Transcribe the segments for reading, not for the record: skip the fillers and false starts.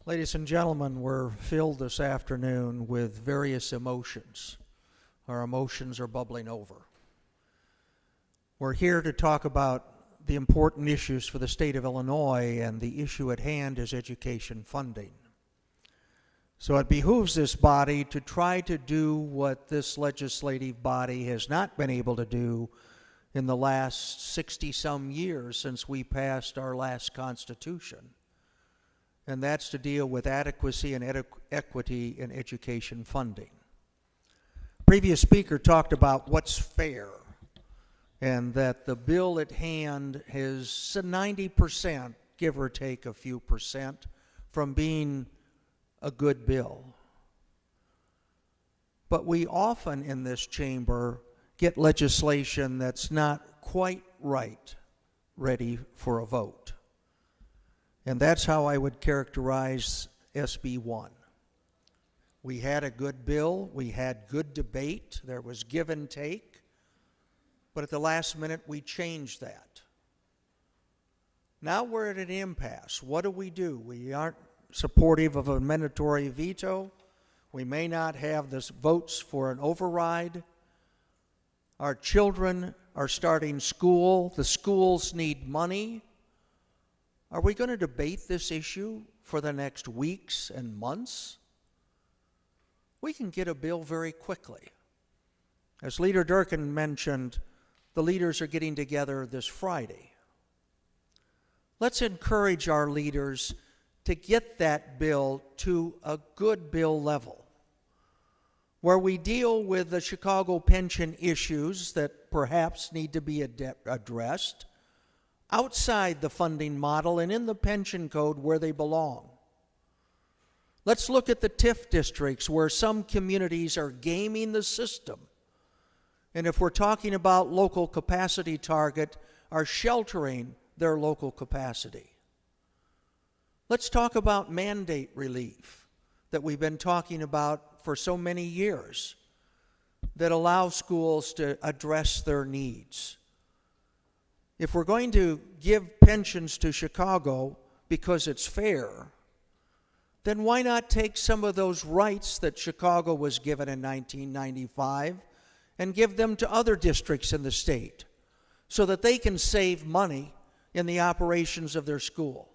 Ladies and gentlemen, we're filled this afternoon with various emotions. Our emotions are bubbling over. We're here to talk about the important issues for the state of Illinois, and the issue at hand is education funding. So it behooves this body to try to do what this legislative body has not been able to do in the last 60-some years since we passed our last Constitution. And that's to deal with adequacy and equity in education funding. Previous speaker talked about what's fair, and that the bill at hand is 90%, give or take a few percent, from being a good bill. But we often in this chamber get legislation that's not quite right, ready for a vote. And that's how I would characterize SB 1. We had a good bill, we had good debate, there was give and take, but at the last minute we changed that. Now we're at an impasse. What do? We aren't supportive of a mandatory veto. We may not have the votes for an override. Our children are starting school. The schools need money. Are we going to debate this issue for the next weeks and months? We can get a bill very quickly. As Leader Durkin mentioned, the leaders are getting together this Friday. Let's encourage our leaders to get that bill to a good bill level, where we deal with the Chicago pension issues that perhaps need to be addressed outside the funding model and in the pension code where they belong. Let's look at the TIF districts where some communities are gaming the system. And if we're talking about local capacity target, are sheltering their local capacity. Let's talk about mandate relief that we've been talking about for so many years that allow schools to address their needs. If we're going to give pensions to Chicago because it's fair, then why not take some of those rights that Chicago was given in 1995 and give them to other districts in the state so that they can save money in the operations of their school?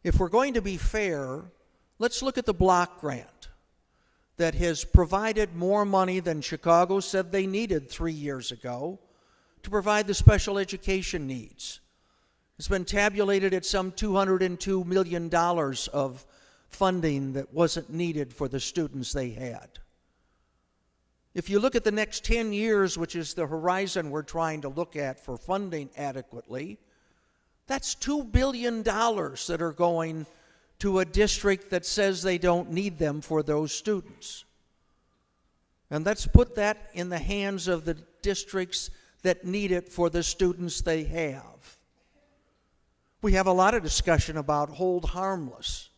If we're going to be fair, let's look at the block grant that has provided more money than Chicago said they needed 3 years ago to provide the special education needs. It's been tabulated at some $202 million of funding that wasn't needed for the students they had. If you look at the next 10 years, which is the horizon we're trying to look at for funding adequately, that's $2 billion that are going to a district that says they don't need them for those students. And let's put that in the hands of the districts that need it for the students they have. We have a lot of discussion about hold harmless.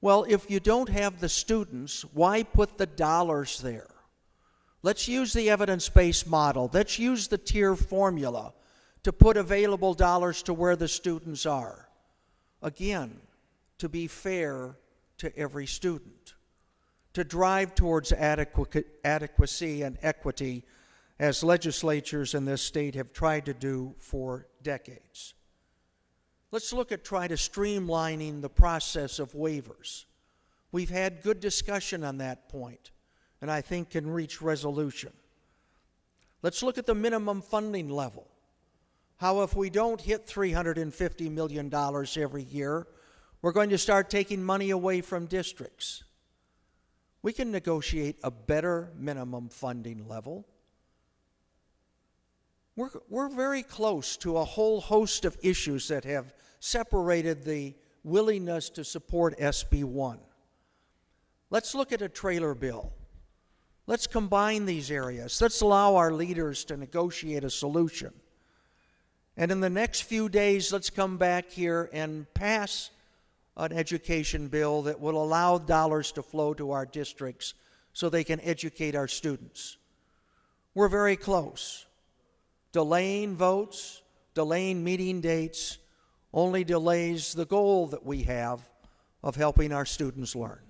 Well, if you don't have the students, why put the dollars there? Let's use the evidence-based model. Let's use the tier formula to put available dollars to where the students are. Again, to be fair to every student, to drive towards adequacy and equity as legislatures in this state have tried to do for decades. Let's look at try to streamlining the process of waivers. We've had good discussion on that point, and I think can reach resolution. Let's look at the minimum funding level. How if we don't hit $350 million every year, we're going to start taking money away from districts. We can negotiate a better minimum funding level. We're very close to a whole host of issues that have separated the willingness to support SB 1. Let's look at a trailer bill. Let's combine these areas. Let's allow our leaders to negotiate a solution. And in the next few days, let's come back here and pass an education bill that will allow dollars to flow to our districts so they can educate our students. We're very close. Delaying votes, delaying meeting dates, only delays the goal that we have of helping our students learn.